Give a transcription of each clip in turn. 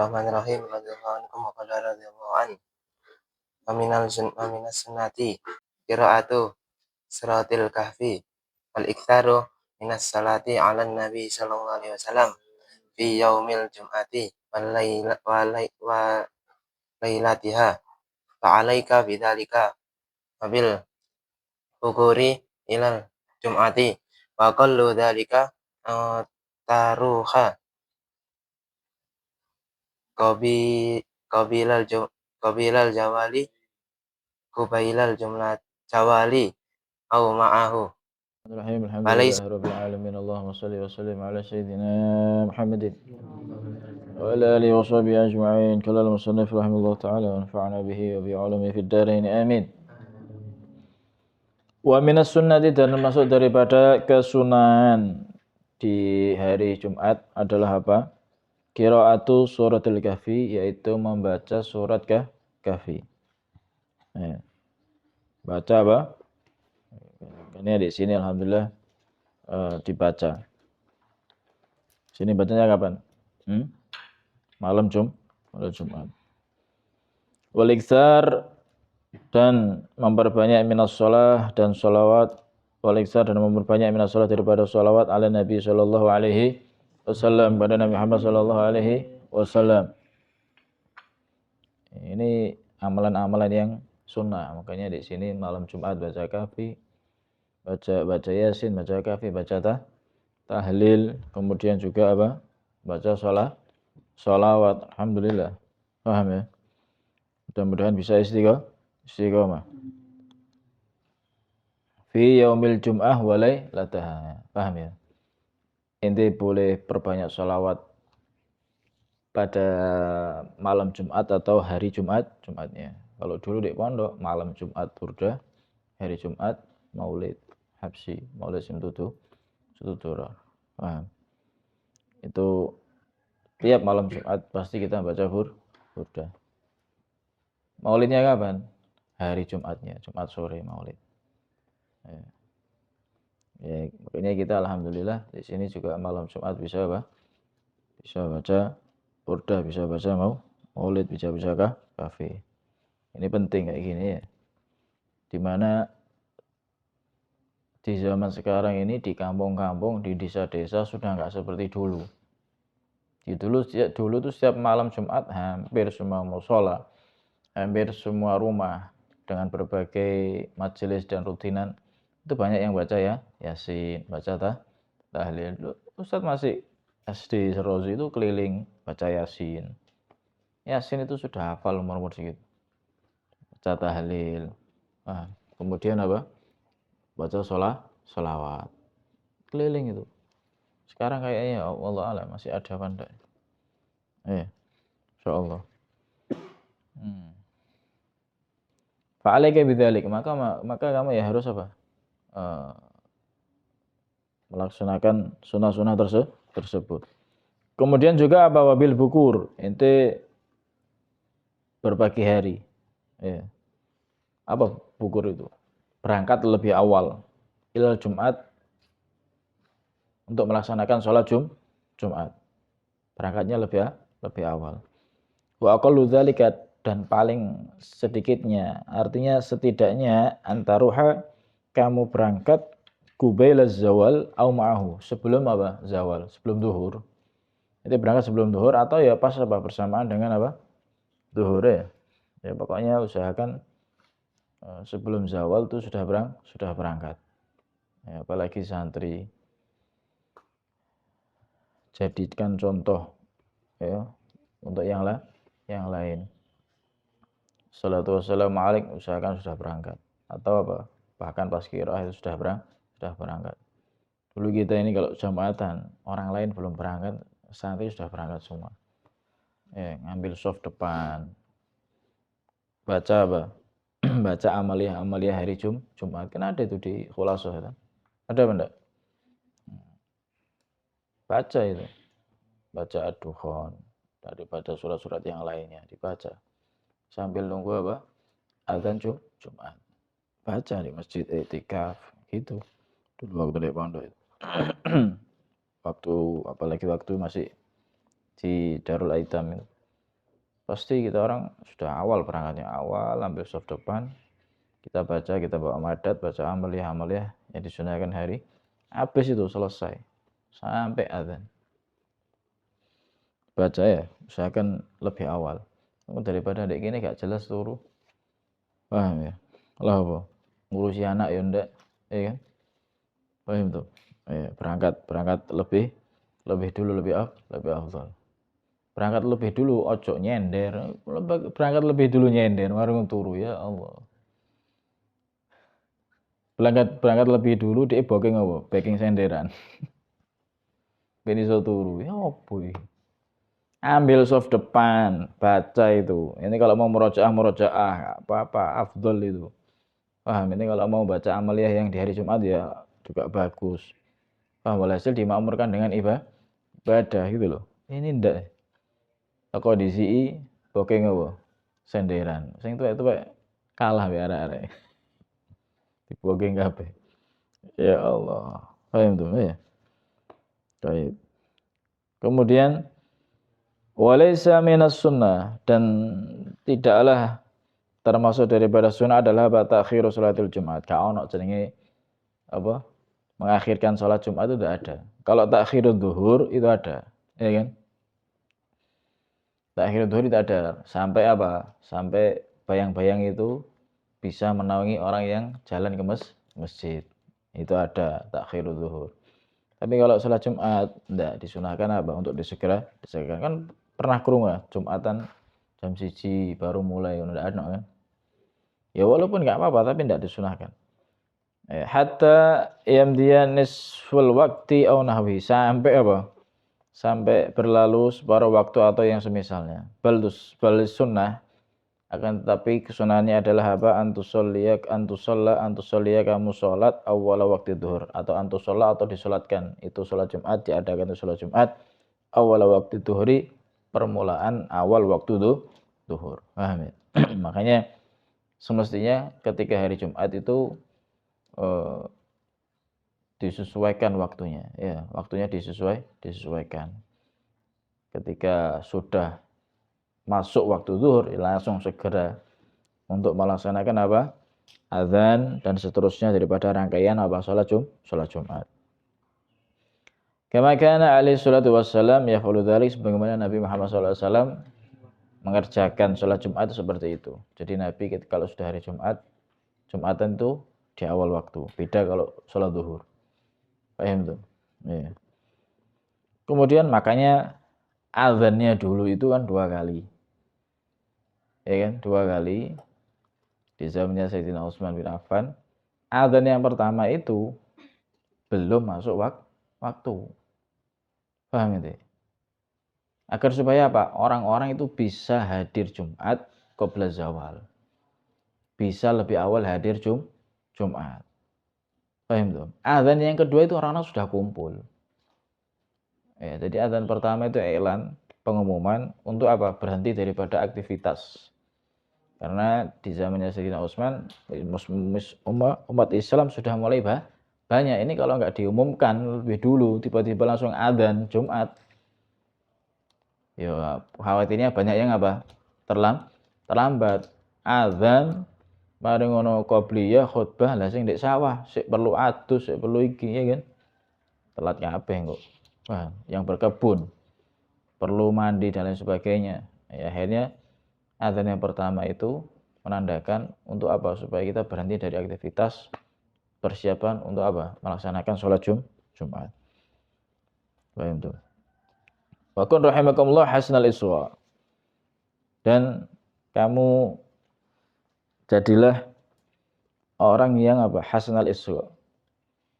Bismillahirrahmanirrahim. Radhiyallahu ankum wa qala radhiyallahu an. Wa minas sunnati qira'atu suratil kahfi wal iktsaru minas salati 'alan nabi sallallahu alaihi wasallam fi yaumil jum'ati wa lailatiha fa 'alaika bidzalika wa bil ukuri ilal jum'ati wa qallu dzalika taruha qabi qabilal jawali kubailal jumlah jawali au ma'ahu. Alhamdulillah rabbil alamin. Allahumma shalli wa sallim ala sayyidina Muhammadin wa ala alihi wa sahbihi ajma'in. Qala al-musannif rahimahullah ta'ala wa nafa'ana bihi wa bi 'ulumihi fid dharain amin. Wa minas sunnati, dan termasuk daripada kesunahan di hari Jumat adalah apa? Qira'atu suratul kahfi, yaitu membaca surat kahfi. Baca apa? Ini di sini alhamdulillah dibaca. Sini bacanya kapan? Malam Jumat. Wal iktsar, dan memperbanyak minas shalah dan sholawat. Wal iktsar, dan memperbanyak minas shalah daripada sholawat ala Nabi sallallahu alaihi wasallam, pada Nabi Muhammad sallallahu alaihi wasallam. Ini amalan-amalan yang sunnah. Makanya di sini malam Jumat baca kahfi, baca Yasin, baca kahfi, baca tahlil, kemudian juga apa? Baca sholawat. Alhamdulillah. Paham ya? Mudah-mudahan bisa istiqomah. Fi yaumil jum'ah wa lailataha. Paham ya? Inti boleh perbanyak sholawat pada malam Jumat atau hari Jumatnya. Kalau dulu di pondok malam Jumat burda, hari Jumat maulid habsi, maulid Simtutura. Paham? Itu tiap malam Jumat pasti kita baca burda. Maulidnya kapan? Hari Jumatnya, Jumat sore maulid. Ya, makanya kita alhamdulillah di sini juga malam Jumat bisa apa? Bisa baca burda, bisa baca maulid, bisa kahfi. Ini penting kayak gini ya. Dimana di zaman sekarang ini di kampung-kampung, di desa-desa sudah nggak seperti dulu. Dulu tuh setiap malam Jumat hampir semua mushola, hampir semua rumah dengan berbagai majelis dan rutinan itu banyak yang baca ya Yasin, baca tahlil. Ustadz masih SD Serozi itu keliling baca Yasin. Yasin itu sudah hafal umur segitu. Baca tahlil. Kemudian apa? Baca sholawat. Keliling itu. Sekarang kayaknya Allah alam masih ada apa enggak? Insyaallah. Fa'alaika bidzalik, maka kamu ya harus apa? Melaksanakan sunnah-sunnah tersebut. Kemudian juga apa? Wabil bukur, ente berbagi hari. Apa bukur itu? Berangkat lebih awal ilal Jumat untuk melaksanakan sholat Jumat. Berangkatnya lebih awal. Wa aqallu dzalika, dan paling sedikitnya, artinya setidaknya antaruha, kamu berangkat kubailaz zawal au ma'ahu, sebelum apa? Zawal, sebelum zuhur. Itu berangkat sebelum zuhur atau ya pas apa? Bersamaan dengan apa? Zuhur ya. Ya pokoknya usahakan sebelum zawal itu sudah berangkat. Ya, apalagi santri, jadikan contoh ya untuk yang lain. Salatu wassalamu alaik, usahakan sudah berangkat. Atau apa? Bahkan pas qiraah itu sudah berangkat. Dulu kita ini kalau jamaatan, orang lain belum berangkat, santri sudah berangkat semua. Ngambil soft depan. Baca apa? Baca amaliyah hari Jumat. Kan ada itu di Khulasah itu. Ada apa enggak? Baca itu. Baca ad-dukhon, daripada surat-surat yang lainnya dibaca. Sambil nunggu apa? Azan Jumat. Baca di masjid i'tikaf gitu. Dulu waktu di pondok itu. Apalagi waktu masih di Darul Aitam itu. pasti kita orang sudah awal berangkatnya, awal ambil saf depan, kita baca, kita bawa madat, baca amaliyah yang disunahkan hari, habis itu selesai sampai adzan. Baca ya, usahakan lebih awal. Daripada dek gini gak jelas turu. Paham ya? Lah apa? Ngurusi anak ya ndak, ya kan? Paham tuh. Berangkat lebih dulu lebih afdal. Berangkat lebih dulu ojo nyender. Berangkat lebih dulu nyender warung turu ya Allah. Berangkat lebih dulu dia booking apa? Booking senderan. Ben iso turu. Ya opo iki? Ambil soft depan, baca itu. Ini kalau mau murojaah apa-apa, afdol itu. Paham? Ini kalau mau baca amaliyah yang di hari Jumat ya juga bagus. Paham? Walhasil dimakmurkan dengan ibadah gitu loh. Ini ndak. Kondisi booking apa? Senderan. Sing itu kalah be arek-arek. Di booking kabeh. Ya Allah. Paham tuh ya? Baik. Kemudian walaysa minas sunnah, dan tidaklah termasuk daripada sunnah adalah ta'khir salatil Jumat. Ka ono jenenge apa? Mengakhirkan salat Jumat itu tidak ada. Kalau takhirud zuhur itu ada, ya kan? Takhirud zuhur itu ada. Sampai apa? Sampai bayang-bayang itu bisa menaungi orang yang jalan ke masjid. Itu ada takhirud zuhur. Tapi kalau sholat Jumat tidak disunahkan apa? Untuk disegerakan. Kan pernah krungu Jumatan jam 1 baru mulai tidak ada kan? Ya walaupun nggak apa-apa tapi tidak disunahkan. Hatta yamdiya nisful waqti au nahwi, sampai apa? Sampai berlalu separuh waktu atau yang semisalnya. Bal sunnah, akan tetapi kesunahannya adalah apa? Antusalla kamu sholat awal waktu duhur, atau antusalla atau disolatkan itu sholat Jumat, diadakan itu sholat Jumat awal waktu duhuri, permulaan awal waktu duhur. Paham ya? Makanya semestinya ketika hari Jumat itu disesuaikan waktunya, ya waktunya disesuaikan. Ketika sudah masuk waktu zuhur, langsung segera untuk melaksanakan apa? Azan dan seterusnya daripada rangkaian apa? Sholat Jumat. Kama kana alaihi salatu wassalam yaf'alu dzalik, sebagaimana Nabi Muhammad SAW mengerjakan sholat Jumat itu seperti itu. Jadi Nabi kalau sudah hari Jumatan itu di awal waktu. Beda kalau sholat zuhur. Paham tuh? Ya. Kemudian makanya azannya dulu itu kan 2 kali. Ya kan? 2 kali. Di zamannya Sayyidina Utsman bin Affan. Azan yang pertama itu belum masuk waktu. Paham itu? Agar supaya apa? Orang-orang itu bisa hadir Jumat qabla zawal. Bisa lebih awal hadir Jumat. Paham tuh? Azan yang kedua itu orang-orang sudah kumpul. Ya, jadi azan pertama itu iklan, pengumuman untuk apa? Berhenti daripada aktivitas. Karena di zamannya Sayyidina Utsman, umat Islam sudah mulai banyak. Ini kalau nggak diumumkan lebih dulu, tiba-tiba langsung azan Jumat, ya khawatirnya banyak yang apa? Terlambat. Azan, mari ngono qobliyah khutbah, lah sing ndek sawah, sik perlu adus, sik perlu iki, ya kan? Telat kabeh kok. Wah, yang berkebun perlu mandi dan lain sebagainya. Ya, akhirnya azan yang pertama itu menandakan untuk apa? Supaya kita berhenti dari aktivitas persiapan untuk apa? Melaksanakan sholat Jumat. Paham tuh? Wa kun rahimakumullah hasnal iswa. Dan kamu jadilah orang yang apa? Hasnal iswa.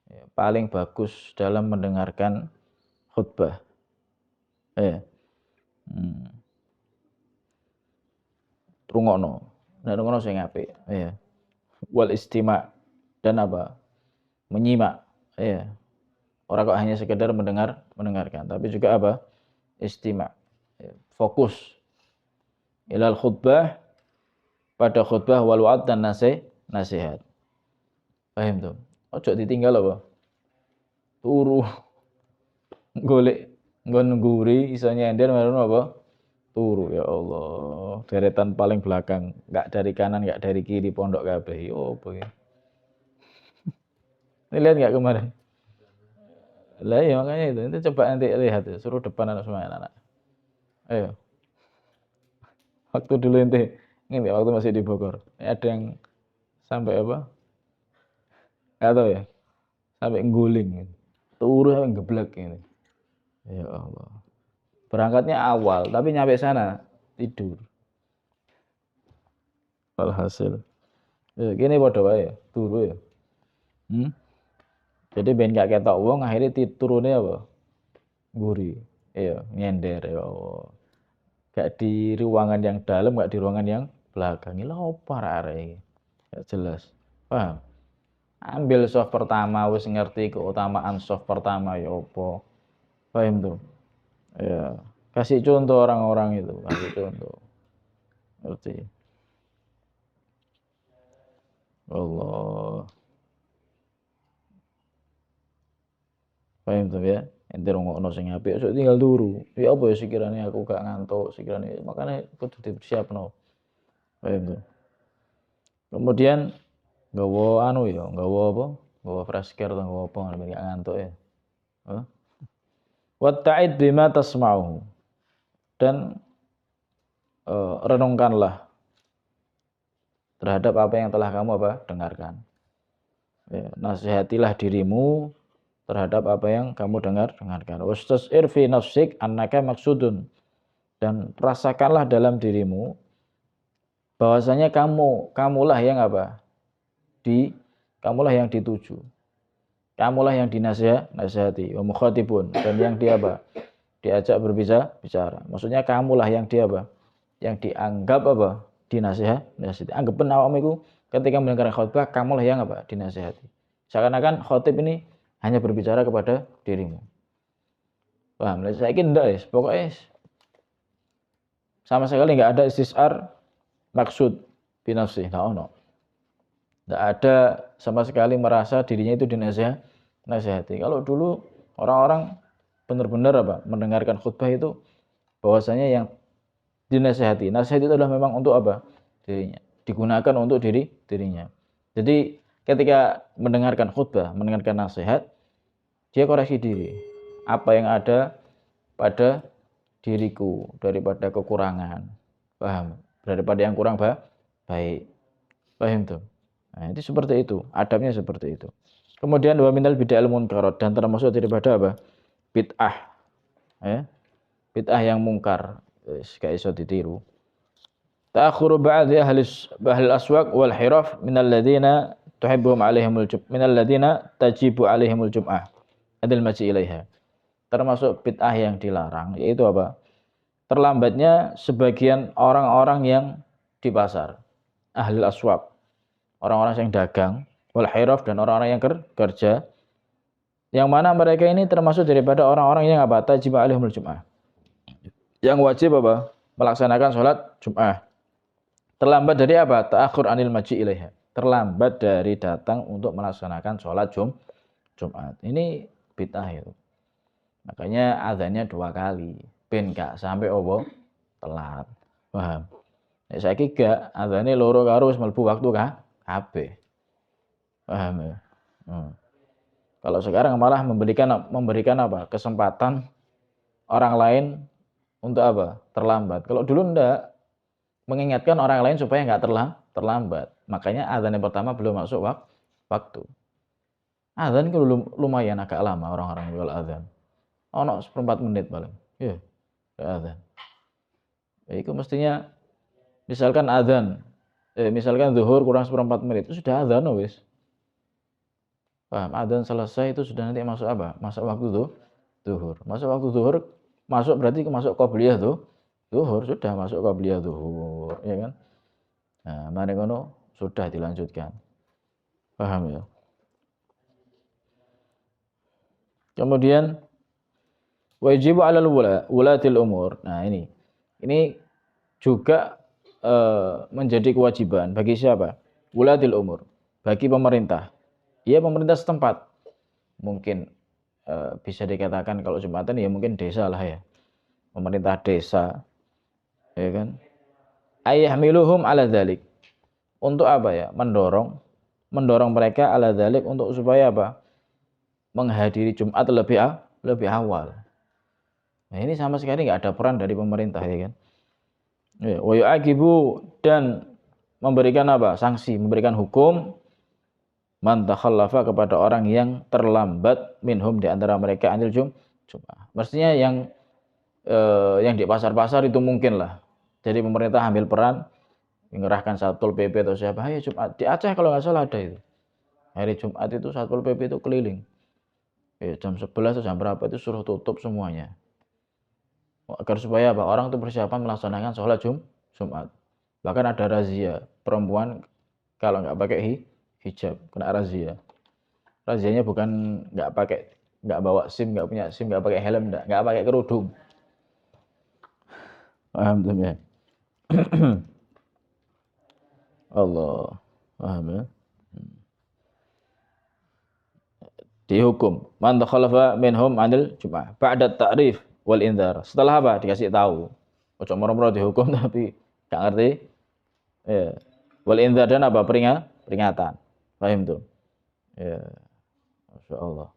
Ya, paling bagus dalam mendengarkan khutbah. Rungokno. Nah, rungokno sing apik. Ya. Wal istima', dan apa? Menyimak. Ya. Orang kok hanya sekedar mendengarkan, tapi juga apa? Istima'. Ya. Fokus ilal khutbah, pada khutbah wal wa'ad dan nasihat. Paham tuh? Ojo ditinggal apa? Turu golek nggon ngguri iso nyender marun apa? Turu ya Allah. Deretan paling belakang, enggak dari kanan, enggak dari kiri pondok kabeh. Yo apa ya? Ini lihat enggak kemarin? Lah ya makanya itu coba nanti lihat ya, suruh depan anak semua anak. Ayo. Waktu dulu ente ini waktu masih di Bogor. Ada yang sampai apa? Enggak tahu ya. Sampai ngguling. Turu sampai geblek ini. Ya Allah. Berangkatnya awal, tapi nyampe sana tidur. Alhasil. Ya, gini padha wae, turu ya. Jadi ben gak ketok wong akhirnya turune apa? Mburi. Iya, nyender ya Allah. Gak di ruangan yang dalam, gak di ruangan yang belakang. Ini apa arek iki? Gak jelas. Paham? Ambil soft pertama wis ngerti keutamaan soft pertama ya apa. Paham tuh? Ya, kasih contoh orang-orang itu, kasih contoh. Ngerti? Allah. Paham tuh ya? Ente rungokno sing apik sok tinggal turu. Ya apa ya sekiranya aku gak ngantuk, sekiranya makanya kudu disiapno. Paham tuh? Kemudian nggawa anu ya, nggawa apa? Nggawa fresh care atau nggawa apa gak ngantuk ya. Hah? Watta'id bima tasma'u. Dan renungkanlah terhadap apa yang telah kamu apa? Dengarkan. Ya, nasihatilah dirimu terhadap apa yang kamu dengarkan. Wastas'ir fi nafsik annaka maksudun. Dan rasakanlah dalam dirimu bahwasanya kamulah yang apa? Kamulah yang dituju. Kamulah yang dinasihati, wa mukhatibun, dan yang apa? Diajak berbicara. Maksudnya kamulah yang apa? Yang dianggap apa? Dinasihati. Anggap awakmu iku ketika mendengar khutbah kamulah yang apa? Dinasihati. Seakan-akan khotib ini hanya berbicara kepada dirimu. Paham? Saiki ndak wis, pokoknya sama sekali enggak ada istisar maksud binafsi, enggak ono. Enggak ada sama sekali merasa dirinya itu dinasihati. Kalau dulu orang-orang benar-benar apa? Mendengarkan khutbah itu bahwasanya yang dinasihati. Nasihat itu adalah memang untuk apa? Dirinya. Digunakan untuk dirinya. Jadi ketika mendengarkan khutbah, mendengarkan nasihat, dia koreksi diri. Apa yang ada pada diriku daripada kekurangan. Paham? Daripada yang kurang baik. Paham tuh? Nah, itu seperti itu. Adabnya seperti itu. Kemudian wa minal bid'ah munkarat, dan termasuk daripada apa? Bid'ah. Ya. Bid'ah yang mungkar. Gak iso ditiru. Ta'khuru ba'dhi ahli aswaq wal hiraf minal ladzina tuhibbuhum alaihimul jum'ah, minal ladzina tajibu alaihimul jum'ah. Adil maji ilaiha. Termasuk bid'ah yang dilarang, yaitu apa? Terlambatnya sebagian orang-orang yang di pasar, ahli aswaq, orang-orang yang dagang, wal hiraf, dan orang-orang yang kerja, yang mana mereka ini termasuk daripada orang-orang yang apa? Tajibu alaihimul jum'ah, yang wajib apa? Melaksanakan sholat Jum'ah. Terlambat dari apa? Ta'akhur anil maji ilaiha. Terlambat dari datang untuk melaksanakan sholat Jumat. Ini bid'ah itu. Makanya azannya 2 kali. Ben gak sampai apa? Telat. Paham? Nek saiki gak azane loro karo wis mlebu waktu kabeh. Paham ya? Kalau sekarang malah memberikan apa? Kesempatan orang lain untuk apa? Terlambat. Kalau dulu ndak, mengingatkan orang lain supaya nggak terlambat. Makanya azan yang pertama belum masuk waktu. Azan itu lumayan agak lama orang-orang jual azan. Ono 1/4 menit paling. Iya, azan. Itu mestinya misalkan azan, misalkan zuhur kurang 1/4 menit, itu sudah azan wis. Paham? Azan selesai itu sudah nanti masuk apa? Masuk waktu zuhur. Masuk waktu zuhur, masuk berarti masuk qabliyah zuhur, sudah masuk qabliyah zuhur, ya kan? Nah, mari ngono sudah dilanjutkan. Paham ya? Kemudian wajib 'alal wulatil umur. Nah, ini juga menjadi kewajiban bagi siapa? Wulatil umur, bagi pemerintah. Ya, pemerintah setempat. Mungkin bisa dikatakan kalau Jumatan ya mungkin desa lah ya. Pemerintah desa Ya kan? Ayahmiluhum ala dzalik. Untuk apa ya? Mendorong mereka ala dzalik untuk supaya apa? Menghadiri Jumat lebih awal. Nah, ini sama sekali nggak ada peran dari pemerintah, ya kan? Ya, wa yu'aqibu, dan memberikan apa? Sanksi, memberikan hukum man takhallafa kepada orang yang terlambat minhum di antara mereka anil Jumat. Mestinya yang di pasar-pasar itu mungkin lah. Jadi pemerintah ambil peran mengerahkan Satpol PP atau siapa, ayo Jumat. Di Aceh kalau nggak salah ada itu. Hari Jumat itu Satpol PP itu keliling. Jam 11 atau jam berapa itu suruh tutup semuanya. Agar supaya apa? Orang itu persiapan melaksanakan sholat Jumat. Bahkan ada razia perempuan kalau nggak pakai hijab kena razia. Razianya bukan nggak bawa SIM, nggak punya SIM, nggak pakai helm, nggak pakai kerudung. Paham tuh ya? Allah, paham ya? Dihukum man takhalafa minhum anil Jum'ah ba'da ta'rif wal indhar. Setelah apa? Dikasih tahu. Ojo moro-moro dihukum tapi gak ngerti. Ya. Wal indhar, dan apa? Peringatan. Paham tuh? Ya. Masyaallah.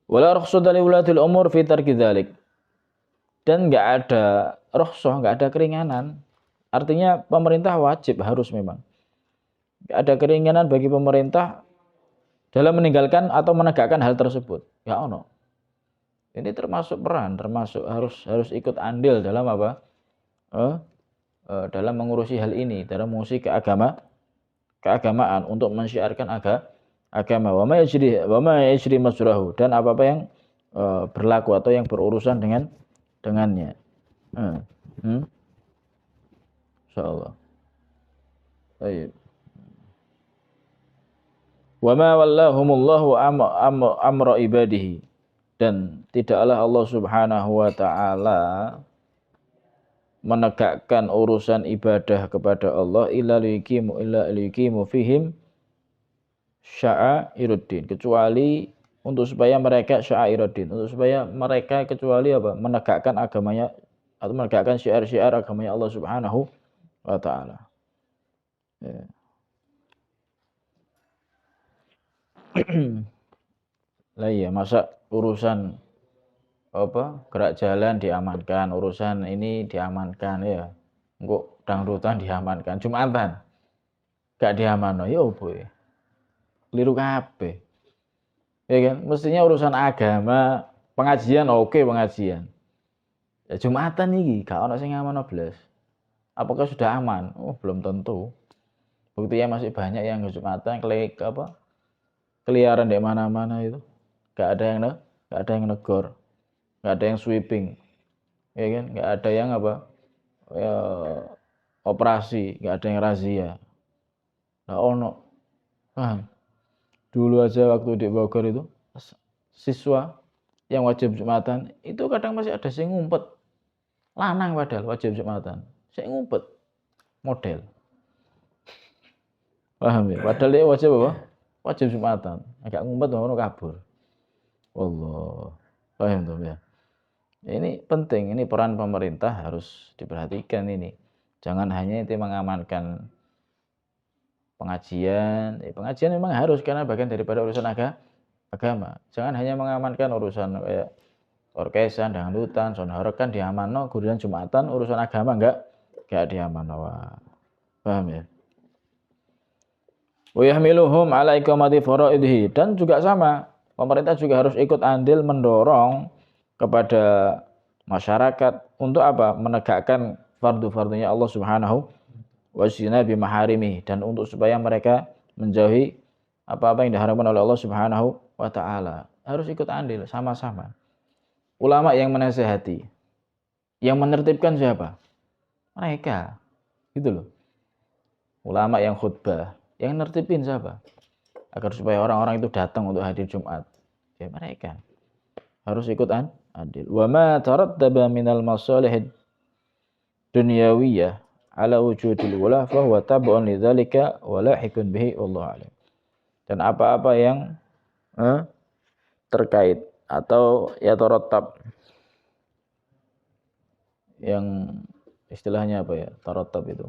Wala rukhsata li ulatil umur fi tarki dzalik. Dan enggak ada rukhsah, enggak ada keringanan. Artinya pemerintah wajib, harus memang. Enggak ada keringanan bagi pemerintah dalam meninggalkan atau menegakkan hal tersebut. Ya ono. Ini termasuk peran, termasuk harus ikut andil dalam apa? Dalam mengurusi hal ini, dalam mengurusi keagamaan untuk mensyiarkan agama. Wa ma yajri masrahu, dan apa-apa yang berlaku atau yang berurusan dengannya. Insyaallah. Baik. Wa ma wallahumullahu amra ibadihi, dan tidaklah Allah Subhanahu wa taala menegakkan urusan ibadah kepada Allah illa liqimu fihim sya'airuddin, kecuali untuk supaya mereka sya'airuddin, untuk supaya mereka kecuali apa? Menegakkan agamanya atau menegakkan syiar-syiar agamanya Allah Subhanahu wa taala. Ya. Lah iya, masa urusan apa? Gerak jalan diamankan, urusan ini diamankan ya. Engko dangdutan diamankan, Jumatan gak diamanno, ya opo ya. Keliru kabeh. Ya kan? Mestinya urusan agama, pengajian oke, pengajian. Ya Jumatan iki gak ono sing aman blas. Apakah sudah aman? Oh, belum tentu. Buktinya masih banyak yang Jumatan keliaran di mana-mana itu. Gak ada yang negor. Gak ada yang sweeping. Ya kan? Gak ada yang ya, operasi, gak ada yang razia. Nah, ono. Paham? Dulu aja waktu di Bogor itu siswa yang wajib Jumatan itu kadang masih ada sing ngumpet. Lanang padahal wajib Jumatan. Sing ngumpet model. Paham ya? Padahal dia wajib apa? Wajib Jumatan. Agak ngumpet ngono kabur. Allah. Paham tuh ya? Ini penting, ini peran pemerintah harus diperhatikan ini. Jangan hanya itu mengamankan pengajian. Pengajian memang harus karena bagian daripada urusan agama. Jangan hanya mengamankan urusan kayak orkesan, dangdutan, sonhorokan diamanno, guruan Jumatan, urusan agama enggak diamanno. Paham ya? Wa yahmiluhum ala iqamati faraidhi, dan juga sama, pemerintah juga harus ikut andil mendorong kepada masyarakat untuk apa? Menegakkan fardu-fardunya Allah Subhanahu wa ta'ala bi maharimi, dan untuk supaya mereka menjauhi apa-apa yang diharamkan oleh Allah Subhanahu wa taala. Harus ikut andil sama-sama. Ulama yang menasihati, yang menertibkan siapa? Mereka. Gitu loh. Ulama yang khutbah, yang nertibin siapa? Agar supaya orang-orang itu datang untuk hadir Jumat. Ya mereka. Harus ikut andil. Wa ma tarattaba minal masalih dunyawiyah ala wujudil wala fa huwa tab'un lidzalika wa lahiqun bihi wallahu a'lam. Dan apa-apa yang terkait atau yatarattab, yang istilahnya apa ya, tarattab itu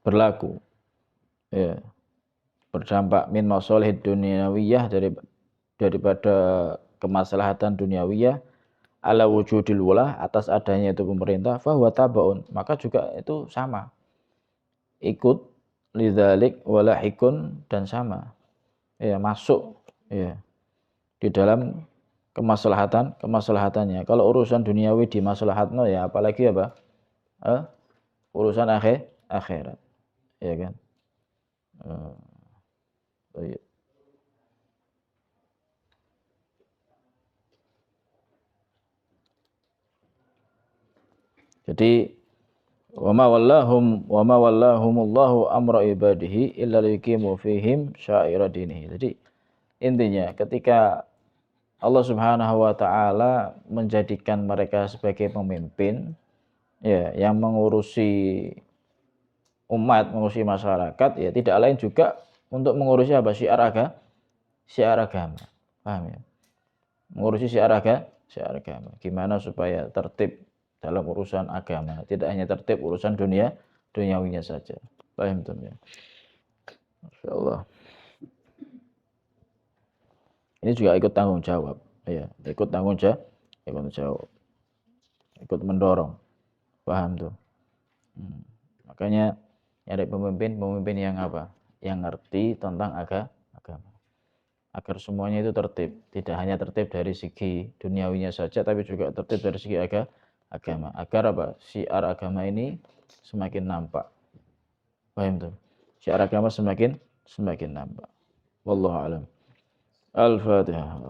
berlaku, ya, berdampak min masalihid dunyawiyah, daripada kemaslahatan duniawiyah, ala wujudil wulah, atas adanya itu pemerintah, fahuwa tabaun, maka juga itu sama, ikut, lidzalik walahikun, dan sama, ya, masuk, ya, di dalam kemaslahatannya. Kalau urusan duniawi dimaslahatno, ya apalagi apa? Urusan akhirat, ya kan? Iya. Jadi wa ma wallahumullahu amra ibadihi illa liqimu fihim syaira dinihi. Jadi intinya ketika Allah Subhanahu wa taala menjadikan mereka sebagai pemimpin, ya, yang mengurusi umat, mengurusi masyarakat, ya tidak lain juga untuk mengurusi apa? Syiar agama. Paham ya? Mengurusi syiar agama. Gimana supaya tertib dalam urusan agama, tidak hanya tertib urusan duniawinya saja. Paham tuh ya? Masyaallah. Ini juga ikut tanggung jawab, ya, ikut tanggung jawab, ikut mendorong. Paham tuh? Makanya nyari pemimpin yang apa? Yang ngerti tentang agama. Agar semuanya itu tertib, tidak hanya tertib dari segi duniawinya saja, tapi juga tertib dari segi agama. Agar apa? Syiar agama ini semakin nampak. Paham tuh? Syiar agama semakin nampak. Wallahu a'lam. Al-Fatihah.